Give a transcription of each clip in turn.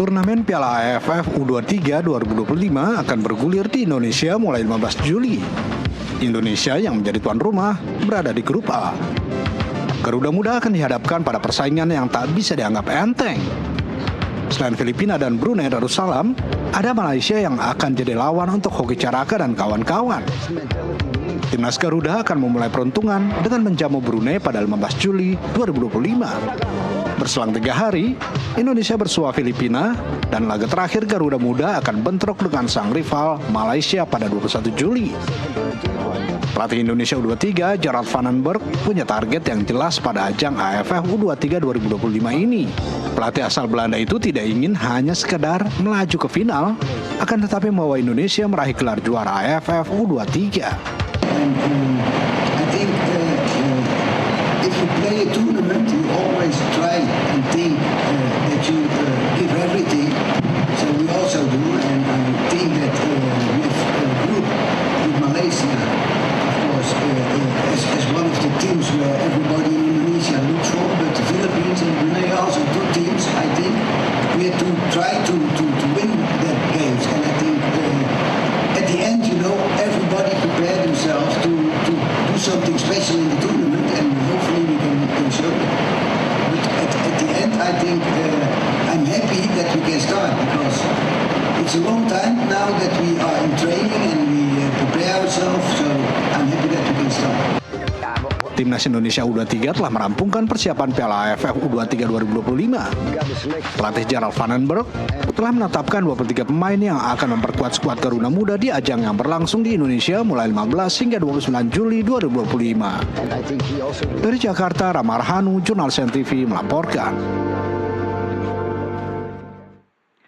Turnamen Piala AFF U23 2025 akan bergulir di Indonesia mulai 15 Juli. Indonesia yang menjadi tuan rumah berada di grup A. Garuda Muda akan dihadapkan pada persaingan yang tak bisa dianggap enteng. Selain Filipina dan Brunei Darussalam, ada Malaysia yang akan jadi lawan untuk Hoki Caraka dan kawan-kawan. Timnas Garuda akan memulai peruntungan dengan menjamu Brunei pada 15 Juli 2025. Berselang 3 hari, Indonesia bersua Filipina, dan laga terakhir Garuda Muda akan bentrok dengan sang rival Malaysia pada 21 Juli. Pelatih Indonesia U23, Gerard Vandenberg, punya target yang jelas pada ajang AFF U23 2025 ini. Pelatih asal Belanda itu tidak ingin hanya sekedar melaju ke final, akan tetapi membawa Indonesia meraih gelar juara AFF U23. If you play a tournament, you always try and think that you give everything. So we also do, and I think that with a group with Malaysia, of course, as one of the teams where everybody in Indonesia looks for, but the Philippines and Brunei are also two teams. I think we have to try to win that games, and I think at the end, you know, everybody prepare themselves to do something special in the tournament, and hopefully we can show it. But at the end, I think I'm happy that we can start, because it's a long time now that we are in training and we prepare ourselves, so I'm happy that we can start. Timnas Indonesia U23 telah merampungkan persiapan Piala AFF U23 2025. Pelatih Gerard Vandenberg telah menetapkan 23 pemain yang akan memperkuat skuad Garuda Muda di ajang yang berlangsung di Indonesia mulai 15 hingga 29 Juli 2025. Dari Jakarta, Rama Arhanu, Jurnal Sen TV melaporkan.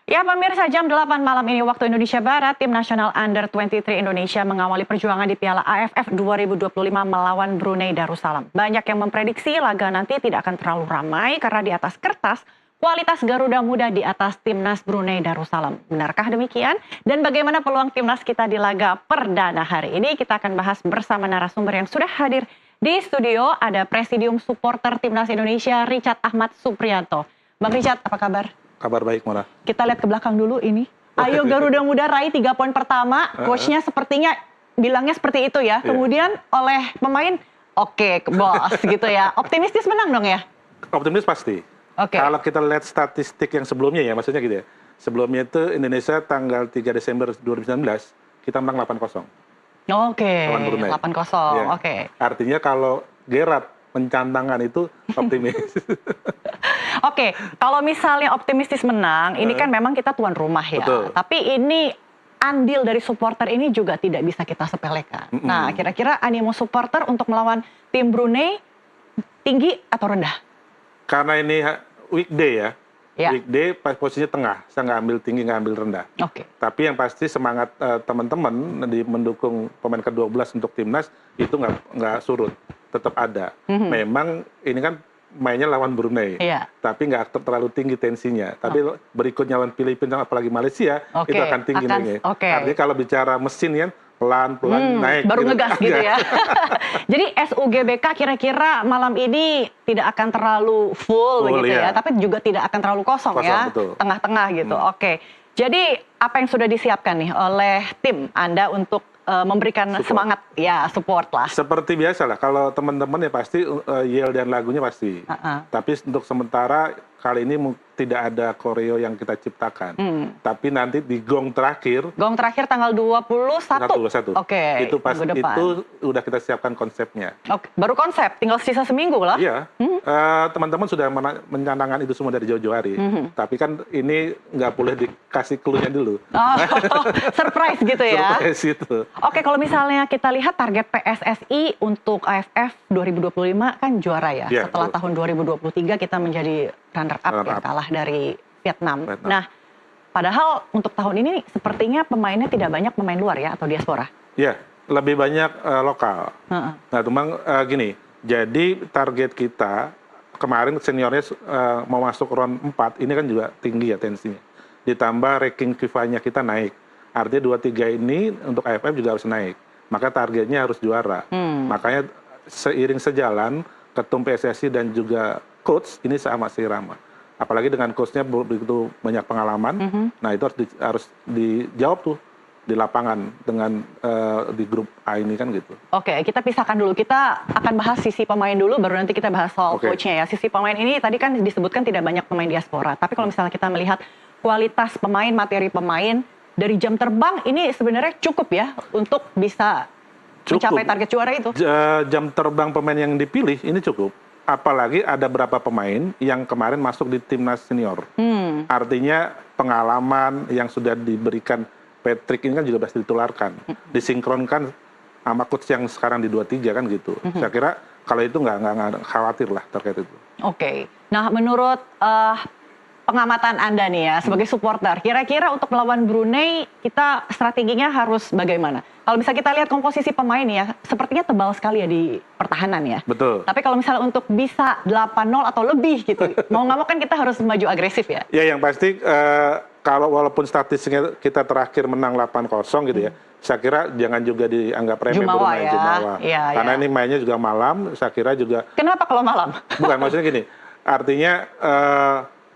Ya pemirsa, jam 8 malam ini waktu Indonesia Barat, tim nasional Under-23 Indonesia mengawali perjuangan di Piala AFF 2025 melawan Brunei Darussalam. Banyak yang memprediksi laga nanti tidak akan terlalu ramai karena di atas kertas, kualitas Garuda Muda di atas timnas Brunei Darussalam. Benarkah demikian? Dan bagaimana peluang timnas kita di laga perdana hari ini? Kita akan bahas bersama narasumber yang sudah hadir di studio. Ada Presidium Supporter Timnas Indonesia, Richard Ahmad Supriyanto. Bang Richard, apa kabar? Kabar baik, Mona. Kita lihat ke belakang dulu ini. Ayo Garuda Muda raih 3 poin pertama. Coachnya sepertinya bilangnya seperti itu ya. Kemudian oleh pemain, oke, bos gitu ya. Optimistis menang dong ya? Optimis pasti. Kalau kita lihat statistik yang sebelumnya ya, maksudnya gitu ya. Sebelumnya itu Indonesia tanggal 3 Desember 2019, kita menang 8-0. Oke, 8-0, ya. oke. Artinya kalau Gerard mencantangkan itu optimis. Oke, kalau misalnya optimistis menang, ini kan memang kita tuan rumah ya. Betul. Tapi ini andil dari supporter ini juga tidak bisa kita sepelekan. Nah, kira-kira animo supporter untuk melawan tim Brunei tinggi atau rendah? Karena ini weekday ya. Weekday posisinya tengah, saya nggak ambil tinggi, nggak ambil rendah. Tapi yang pasti semangat teman-teman mendukung pemain ke-12 untuk timnas itu nggak surut, tetap ada. Memang ini kan mainnya lawan Brunei, tapi nggak terlalu tinggi tensinya. Tapi berikutnya lawan Filipina, apalagi Malaysia, itu akan tinggi naiknya. Artinya kalau bicara mesin kan pelan-pelan naik. Baru ngegas gitu ya. Jadi SUGBK kira-kira malam ini tidak akan terlalu full gitu ya, tapi juga tidak akan terlalu kosong ya, tengah-tengah gitu. Oke, jadi apa yang sudah disiapkan nih oleh tim Anda untuk memberikan semangat ya, support lah. Seperti biasa lah, kalau teman-teman ya pasti yel dan lagunya pasti. Tapi untuk sementara kali ini tidak ada koreo yang kita ciptakan. Tapi nanti di gong terakhir. Gong terakhir tanggal 21. Oke. Itu pas itu udah kita siapkan konsepnya. Oke, baru konsep, tinggal sisa seminggu lah. Iya. Teman-teman sudah mencanangkan itu semua dari jauh-jauh hari. Tapi kan ini nggak boleh dikasih clue-nya dulu. Surprise gitu ya. Surprise itu. Oke, kalau misalnya kita lihat target PSSI untuk AFF 2025 kan juara ya. Setelah tahun 2023 kita menjadi runner up yang kalah dari Vietnam. Nah, padahal untuk tahun ini sepertinya pemainnya tidak banyak pemain luar ya, atau diaspora. Iya, lebih banyak lokal. Nah, memang gini, jadi target kita kemarin seniornya mau masuk round 4, ini kan juga tinggi ya tensinya. Ditambah ranking FIFA-nya kita naik. Artinya 2-3 ini untuk AFF juga harus naik. Maka targetnya harus juara. Makanya seiring sejalan, ketum PSSI dan juga coach ini sama si Rama. apalagi dengan coachnya begitu banyak pengalaman. Nah itu harus dijawab tuh di lapangan dengan di grup A ini kan gitu. Oke, kita pisahkan dulu. Kita akan bahas sisi pemain dulu, baru nanti kita bahas soal coachnya ya. Sisi pemain ini tadi kan disebutkan tidak banyak pemain diaspora. Tapi kalau misalnya kita melihat kualitas pemain, materi pemain, dari jam terbang ini sebenarnya cukup ya untuk bisa mencapai target juara itu. Jam terbang pemain yang dipilih ini cukup. Apalagi ada beberapa pemain yang kemarin masuk di timnas senior. Artinya pengalaman yang sudah diberikan Patrick ini kan juga bisa ditularkan, disinkronkan sama coach yang sekarang di 23 kan gitu. Saya kira kalau itu nggak khawatir lah terkait itu. Oke. Nah menurut pengamatan Anda nih ya sebagai supporter, kira-kira untuk melawan Brunei kita strateginya harus bagaimana? Kalau bisa kita lihat komposisi pemain ya, sepertinya tebal sekali ya di pertahanan ya. Betul. Tapi kalau misalnya untuk bisa 8-0 atau lebih gitu, mau nggak mau kan kita harus maju agresif ya. Ya yang pasti kalau walaupun statistiknya kita terakhir menang 8-0 gitu ya, saya kira jangan juga dianggap remeh Jumawa ya. Jumawa. Ya, karena ya. ini mainnya juga malam, saya kira juga. Kenapa kalau malam? Bukan, maksudnya gini, artinya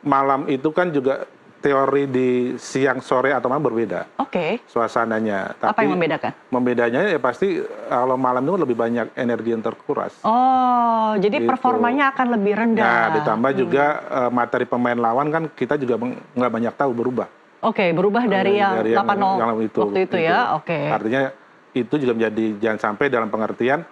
malam itu kan juga teori di siang, sore, atau malam berbeda. Oke. Suasananya. Tapi apa yang membedakan? Membedanya ya pasti kalau malam itu lebih banyak energi yang terkuras. Oh, jadi gitu. Performanya akan lebih rendah. Nah, ditambah juga materi pemain lawan kan kita juga nggak banyak tahu berubah. Oke, berubah dari yang 8-0 waktu itu ya. Oke. Artinya itu juga menjadi jangan sampai dalam pengertian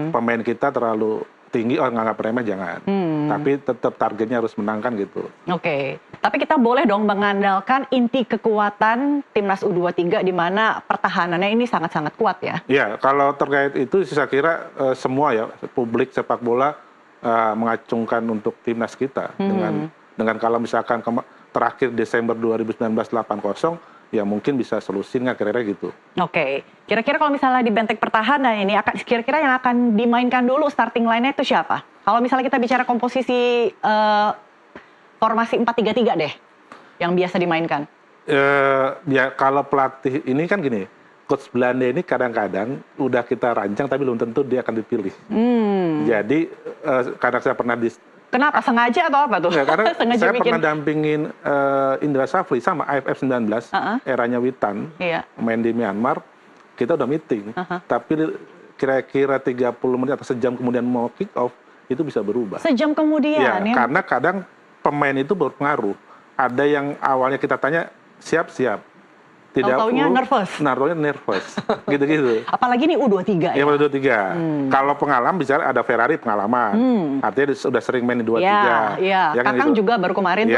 pemain kita terlalu tinggi, nganggap remeh jangan. Tapi tetap targetnya harus menangkan gitu. Oke. Tapi kita boleh dong mengandalkan inti kekuatan timnas U23 di mana pertahanannya ini sangat-sangat kuat ya. Iya, kalau terkait itu saya kira semua ya publik sepak bola mengacungkan untuk timnas kita dengan kalau misalkan terakhir Desember 2019 8-0 ya mungkin bisa solusi nggak kira-kira gitu. Oke. Kira-kira kalau misalnya di benteng pertahanan ini kira-kira yang akan dimainkan dulu starting line-nya itu siapa? Kalau misalnya kita bicara komposisi formasi 4-3-3 deh yang biasa dimainkan. Ya kalau pelatih ini kan gini, coach Belanda ini kadang-kadang udah kita rancang tapi belum tentu dia akan dipilih. Jadi karena saya pernah Kenapa? Sengaja atau apa tuh? Ya, karena saya pernah dampingin Indra Safri sama AFF 19, eranya Witan, main di Myanmar, kita udah meeting. Tapi kira-kira 30 menit atau sejam kemudian mau kick off, itu bisa berubah. Sejam kemudian ya? Karena kadang pemain itu berpengaruh. Ada yang awalnya kita tanya, siap-siap. Taunya nervous. Gitu-gitu. Apalagi nih U23 ya? U23. Kalau pengalaman bisa ada Ferrari pengalaman. Artinya sudah sering main di 23. Ya, Kakang juga baru kemarin tuh.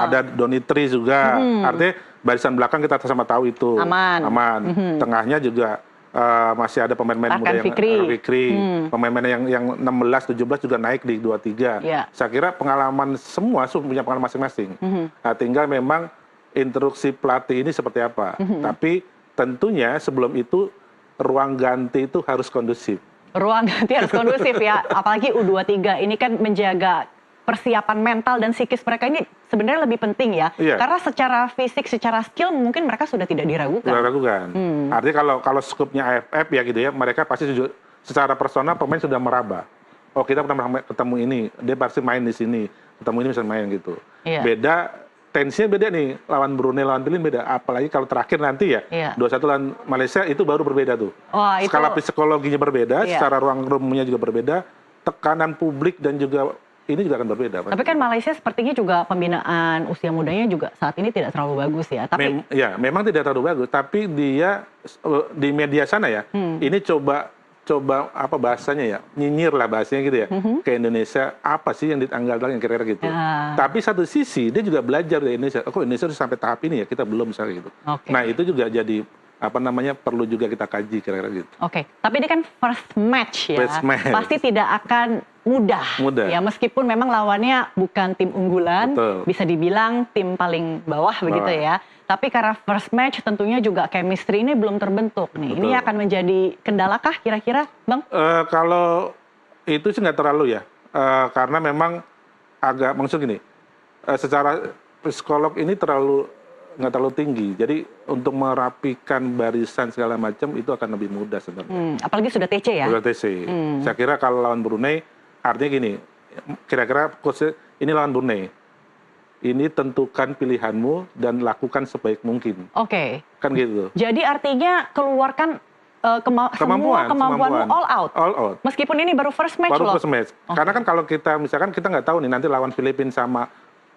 Ada Donitri juga. Artinya barisan belakang kita sama tahu itu. Aman. Tengahnya juga masih ada pemain-pemain muda yang Fikri. Pemain-pemain yang 16, 17 juga naik di 23. Saya kira pengalaman semua punya pengalaman masing-masing. Nah, tinggal memang instruksi pelatih ini seperti apa. Tapi tentunya sebelum itu ruang ganti itu harus kondusif. Ruang ganti harus kondusif ya. Apalagi U23 ini kan menjaga persiapan mental dan psikis mereka ini sebenarnya lebih penting ya. Karena secara fisik, secara skill mungkin mereka sudah tidak diragukan. Artinya kalau skupnya AFF ya gitu ya, mereka pasti secara personal pemain sudah meraba. Oh, kita pernah ketemu ini, dia pasti main di sini. Ketemu ini bisa main gitu. Beda tensinya beda nih, lawan Brunei, lawan Filipina beda. Apalagi kalau terakhir nanti ya, 2-1 lawan Malaysia itu baru berbeda tuh. Skala psikologinya berbeda, secara ruang roomnya juga berbeda, tekanan publik dan juga ini juga akan berbeda. Tapi kan Malaysia sepertinya juga pembinaan usia mudanya juga saat ini tidak terlalu bagus ya. Tapi memang tidak terlalu bagus, tapi dia di media sana ya, ini coba apa bahasanya ya, nyinyir lah bahasanya gitu ya, ke Indonesia, apa sih yang ditanggalkan yang kira-kira gitu. Tapi satu sisi dia juga belajar dari Indonesia, kok Indonesia sudah sampai tahap ini ya, kita belum misalnya gitu. Nah itu juga jadi perlu juga kita kaji kira-kira gitu. Tapi ini kan first match ya, pasti tidak akan mudah. Ya meskipun memang lawannya bukan tim unggulan, bisa dibilang tim paling bawah begitu ya. Tapi karena first match tentunya juga chemistry ini belum terbentuk nih. Ini akan menjadi kendala kah kira-kira, Bang? Kalau itu sih nggak terlalu ya, karena memang maksud gini, secara psikolog ini nggak terlalu tinggi. Jadi untuk merapikan barisan segala macam itu akan lebih mudah sebenarnya. Apalagi sudah TC ya? Sudah TC. Saya kira kalau lawan Brunei, artinya gini, kira-kira coach ini lawan Brunei. ini tentukan pilihanmu dan lakukan sebaik mungkin. Oke. Kan gitu. Jadi artinya keluarkan semua kemampuanmu all out. All out. Meskipun ini baru first match baru loh. First match. Karena kan kalau kita misalkan kita nggak tahu nih nanti lawan Filipina sama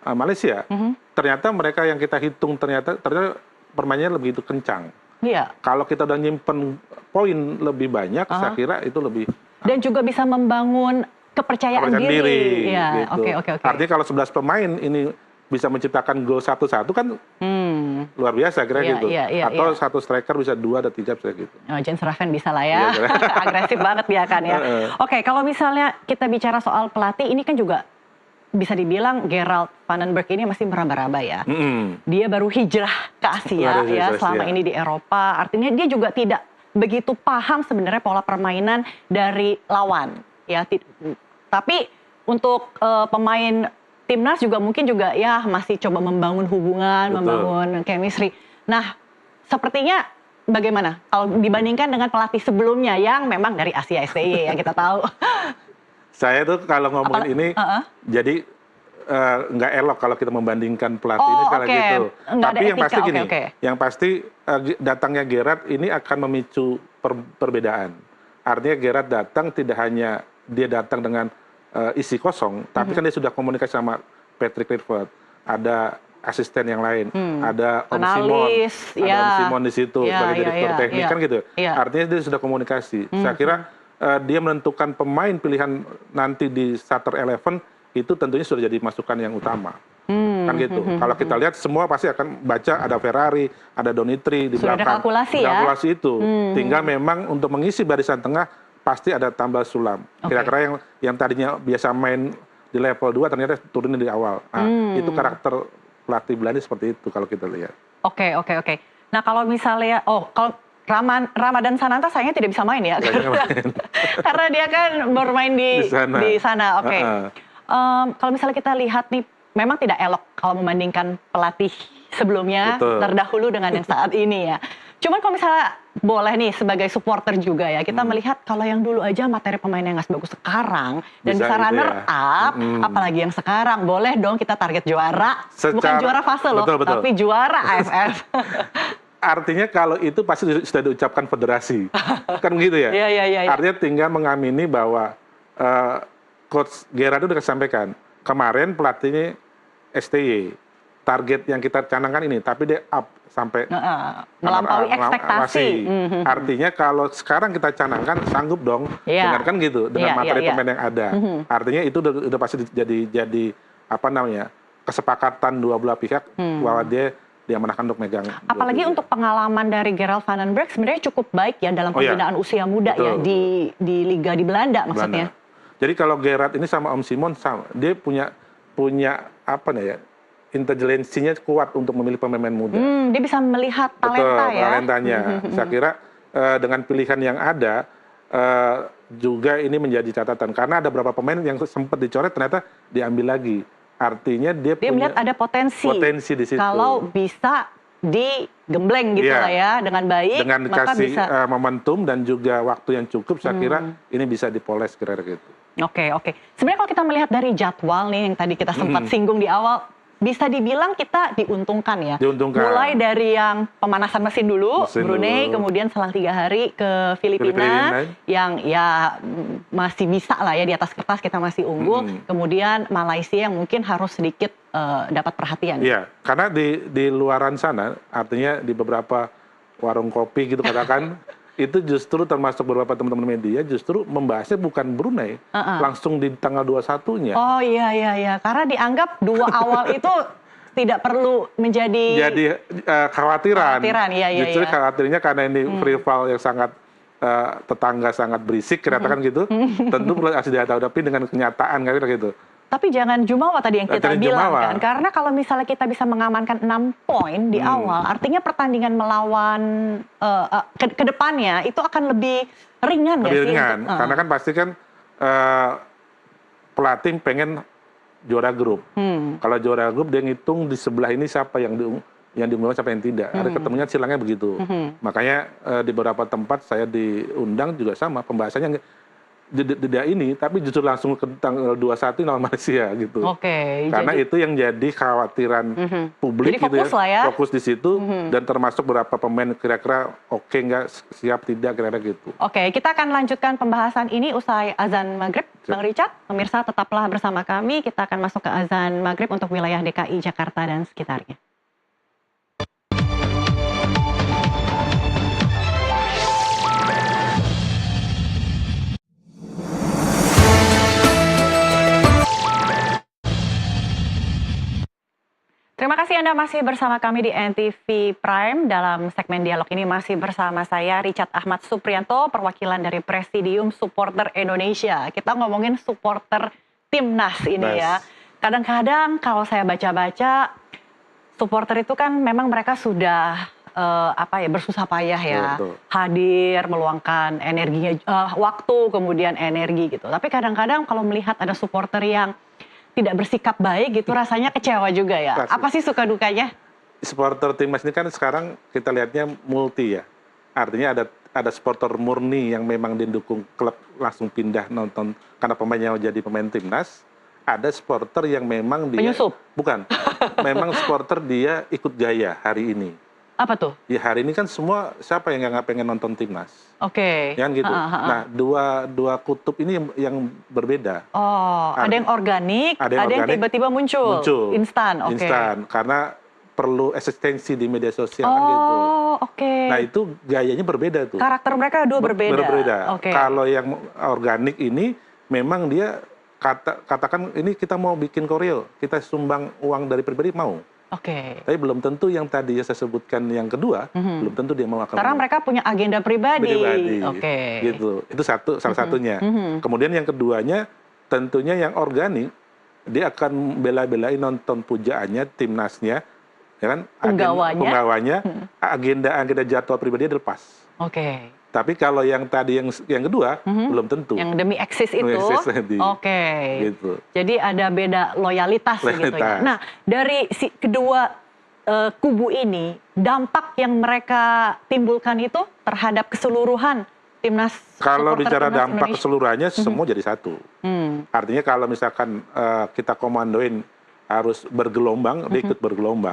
Malaysia, ternyata mereka yang kita hitung ternyata permainannya lebih kencang. Iya. Kalau kita udah nyimpen poin lebih banyak, saya kira itu lebih. Dan juga bisa membangun kepercayaan diri. Ya, gitu. Oke. Artinya kalau 11 pemain ini bisa menciptakan gol satu-satu kan luar biasa kira gitu. Atau satu striker bisa 2 atau 3 bisa gitu. Jens Raven bisa lah ya. Agresif banget dia kan ya. Oke, kalau misalnya kita bicara soal pelatih, ini kan juga bisa dibilang Gerald Van den Berg ini masih meraba-raba ya. Dia baru hijrah ke Asia ya, selama ini di Eropa. Artinya dia juga tidak begitu paham sebenarnya pola permainan dari lawan ya. Tapi untuk pemain timnas juga mungkin juga ya masih coba membangun hubungan, membangun chemistry. Nah, sepertinya bagaimana kalau dibandingkan dengan pelatih sebelumnya yang memang dari Asia STY yang kita tahu? Saya tuh kalau ngomongin ini, jadi nggak elok kalau kita membandingkan pelatih ini sekali gitu. Tapi yang pasti gini, yang pasti datangnya Gerrard ini akan memicu perbedaan. Artinya Gerrard datang tidak hanya dia datang dengan isi kosong, tapi kan dia sudah komunikasi sama Patrick Kluivert, ada asisten yang lain, ada Om Simon di situ sebagai direktur teknik kan gitu. Artinya dia sudah komunikasi. Saya kira dia menentukan pemain pilihan nanti di starter 11 itu tentunya sudah jadi masukan yang utama. Kan gitu. Kalau kita lihat semua pasti akan baca ada Ferrari, ada Donitri di sudah belakang. Ada kalkulasi ya. Kalkulasi itu. Tinggal memang untuk mengisi barisan tengah pasti ada tambal sulam. Kira-kira yang tadinya biasa main di level 2 ternyata turunin di awal. Nah, itu karakter pelatih Belanda seperti itu kalau kita lihat. Oke. Nah, kalau misalnya kalau Ramadan Sananta sayangnya tidak bisa main ya. Karena dia kan bermain di sana. Oke. Kalau misalnya kita lihat nih, memang tidak elok kalau membandingkan pelatih sebelumnya terdahulu dengan yang saat ini ya. Cuman kalau misalnya boleh nih sebagai supporter juga ya, kita melihat kalau yang dulu aja materi pemainnya nggak sebagus sekarang dan bisa runner up, apalagi yang sekarang, boleh dong kita target juara, bukan juara fase loh, tapi juara AFF. Artinya kalau itu pasti sudah diucapkan federasi, kan begitu ya? Iya. Artinya tinggal mengamini bahwa Coach Gerrard sudah sampaikan, kemarin pelatihnya STY, target yang kita canangkan ini, tapi dia up sampai melampaui ekspektasi. Artinya kalau sekarang kita canangkan, sanggup dong, dengan kan gitu, dengan materi pemain yang ada. Artinya itu udah pasti jadi apa namanya, kesepakatan dua belah pihak bahwa dia menangkan untuk megang. Apalagi untuk pengalaman dari Gerald Van den Berg sebenarnya cukup baik ya dalam pembinaan usia muda ya di liga di Belanda maksudnya. Jadi kalau Gerrard ini sama Om Simon sama, dia punya apa nih ya, intelijensinya kuat untuk memilih pemain muda. Dia bisa melihat talenta talentanya. Saya kira dengan pilihan yang ada juga ini menjadi catatan karena ada beberapa pemain yang sempat dicoret ternyata diambil lagi. Artinya dia punya melihat ada potensi di situ. Kalau bisa digembleng gitu lah ya dengan baik, dengan dikasih momentum dan juga waktu yang cukup, saya kira ini bisa dipoles kira-kira gitu. Oke. Sebenarnya kalau kita melihat dari jadwal nih yang tadi kita sempat singgung di awal, bisa dibilang kita diuntungkan ya. Mulai dari yang pemanasan mesin dulu, Brunei, kemudian selang 3 hari ke Filipina, yang ya masih bisa lah ya di atas kertas kita masih unggul. Kemudian Malaysia yang mungkin harus sedikit dapat perhatian. Iya, karena di luaran sana, artinya di beberapa warung kopi gitu katakan, itu justru termasuk beberapa teman-teman media justru membahasnya bukan Brunei, langsung di tanggal 21-nya. Oh iya, karena dianggap 2 awal itu tidak perlu menjadi khawatiran. Iya. Justru khawatirnya karena ini rival yang sangat tetangga sangat berisik, kira-kira kan gitu. Tentu perlu harus dihadapi dengan kenyataan kan gitu. Tapi jangan jumawa tadi yang kita bilang kan, karena kalau misalnya kita bisa mengamankan 6 poin di awal, artinya pertandingan melawan ke depannya itu akan lebih ringan nggak sih? Karena kan pasti kan pelatih pengen juara grup. Kalau juara grup dia ngitung di sebelah ini siapa yang diumumkan siapa yang tidak. Ada ketemunya silangnya begitu. Makanya di beberapa tempat saya diundang juga sama pembahasannya. jeda ini, tapi justru langsung ke tanggal 21 lawan Malaysia gitu. Karena itu yang jadi khawatiran publik jadi gitu fokus lah ya. Fokus di situ dan termasuk beberapa pemain kira-kira oke nggak, siap tidak, kira-kira gitu. Kita akan lanjutkan pembahasan ini usai azan maghrib, Bang Richard. Pemirsa tetaplah bersama kami, kita akan masuk ke azan maghrib untuk wilayah DKI Jakarta dan sekitarnya. Terima kasih Anda masih bersama kami di NTV Prime. Dalam segmen dialog ini masih bersama saya Richard Ahmad Supriyanto, perwakilan dari Presidium Supporter Indonesia. Kita ngomongin supporter Timnas ini ya. Kadang-kadang kalau saya baca-baca, supporter itu kan memang mereka sudah bersusah payah ya. Hadir, meluangkan energinya, waktu, kemudian energi gitu. Tapi kadang-kadang kalau melihat ada supporter yang tidak bersikap baik gitu, rasanya kecewa juga ya. Pasti. Apa sih suka dukanya? Supporter Timnas ini kan sekarang kita lihatnya multi ya. Artinya ada supporter murni yang memang didukung klub langsung pindah nonton karena pemainnya jadi pemain Timnas. Ada supporter yang memang dia penyusup. Bukan. Memang supporter dia ikut gaya hari ini. Apa tuh? Ya hari ini kan semua siapa yang nggak pengen nonton Timnas? Ya kan gitu. Nah, dua kutub ini yang berbeda. Ada yang organik, ada yang tiba-tiba muncul. Instan. Instan, karena perlu eksistensi di media sosial kan gitu. Nah, itu gayanya berbeda tuh. Karakter mereka berbeda. Kalau yang organik ini memang dia katakan ini kita mau bikin koreo, kita sumbang uang dari pribadi mau. Tapi belum tentu yang tadi saya sebutkan yang kedua, belum tentu dia mau akan. Karena mereka punya agenda pribadi. Gitu. Itu salah satunya. Kemudian yang keduanya, tentunya yang organik, dia akan bela-belain nonton pujaannya, Timnasnya, ya kan? Penggawanya, agenda jadwal pribadi dilepas. Tapi kalau yang tadi yang kedua belum tentu. Yang demi eksis itu. Gitu. Jadi ada beda loyalitas gitu ya. Nah, dari kedua kubu ini, dampak yang mereka timbulkan itu terhadap keseluruhan Timnas. Kalau bicara dampak keseluruhannya semua jadi satu. Artinya kalau misalkan kita komandoin harus bergelombang, dia ikut bergelombang.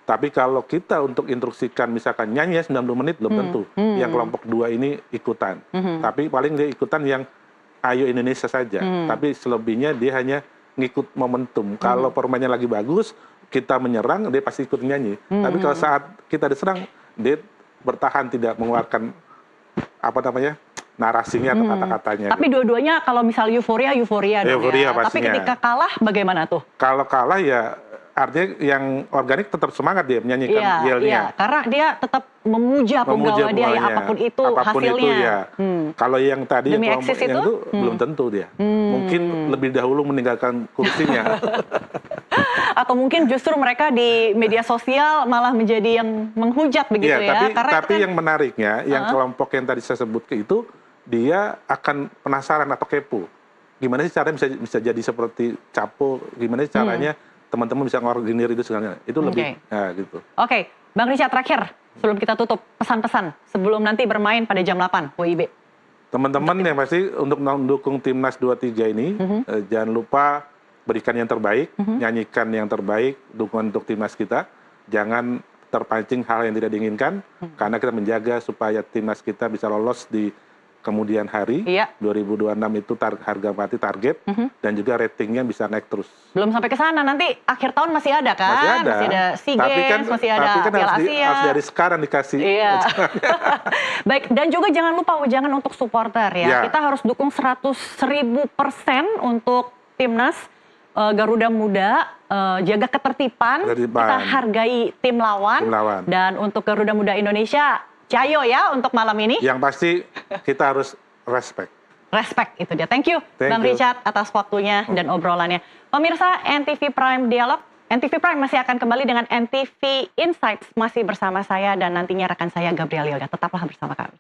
Tapi kalau kita untuk instruksikan misalkan nyanyi 90 menit belum tentu. Yang kelompok 2 ini ikutan. Tapi paling dia ikutan yang Ayo Indonesia saja. Tapi selebihnya dia hanya ngikut momentum. Kalau permainnya lagi bagus, kita menyerang, dia pasti ikut nyanyi. Tapi kalau saat kita diserang, dia bertahan tidak mengeluarkan narasinya atau kata-katanya. Tapi dua-duanya kalau misal euforia dong ya. Tapi ketika kalah bagaimana tuh? Kalau kalah ya artinya yang organik tetap semangat dia menyanyikan yelnya. Iya, karena dia tetap memuja penggawa dia ya apapun itu hasilnya. Kalau yang tadi demi yang eksis itu belum tentu dia. Mungkin lebih dahulu meninggalkan kursinya. Atau mungkin justru mereka di media sosial malah menjadi yang menghujat begitu ya. Tapi yang menariknya, yang kelompok yang tadi saya sebut itu, dia akan penasaran atau kepo. Gimana sih caranya bisa jadi seperti Capo, gimana sih caranya teman-teman bisa ngorganir itu segalanya. Itu lebih gitu. Bang Richard, terakhir sebelum kita tutup, pesan-pesan sebelum nanti bermain pada jam 8 WIB. Teman-teman yang pasti untuk mendukung Timnas 23 ini, jangan lupa berikan yang terbaik, nyanyikan yang terbaik, dukungan untuk Timnas kita. Jangan terpancing hal yang tidak diinginkan, karena kita menjaga supaya Timnas kita bisa lolos di kemudian hari, 2026 itu harga mati target, dan juga ratingnya bisa naik terus. Belum sampai ke sana, nanti akhir tahun masih ada kan? Masih ada SEA Games, masih ada Piala Asia. Harus dari sekarang dikasih. Baik, dan juga jangan lupa, jangan untuk supporter ya. Kita harus dukung 100.000% untuk Timnas Garuda Muda, jaga ketertiban, kita hargai tim lawan. Dan untuk Garuda Muda Indonesia, Cayo ya untuk malam ini. Yang pasti kita harus respect. Respect itu dia. Thank you Bang Richard atas waktunya dan obrolannya. Pemirsa NTV Prime Dialog, NTV Prime masih akan kembali dengan NTV Insights. Masih bersama saya dan nantinya rekan saya Gabriel Yoga. Tetaplah bersama kami.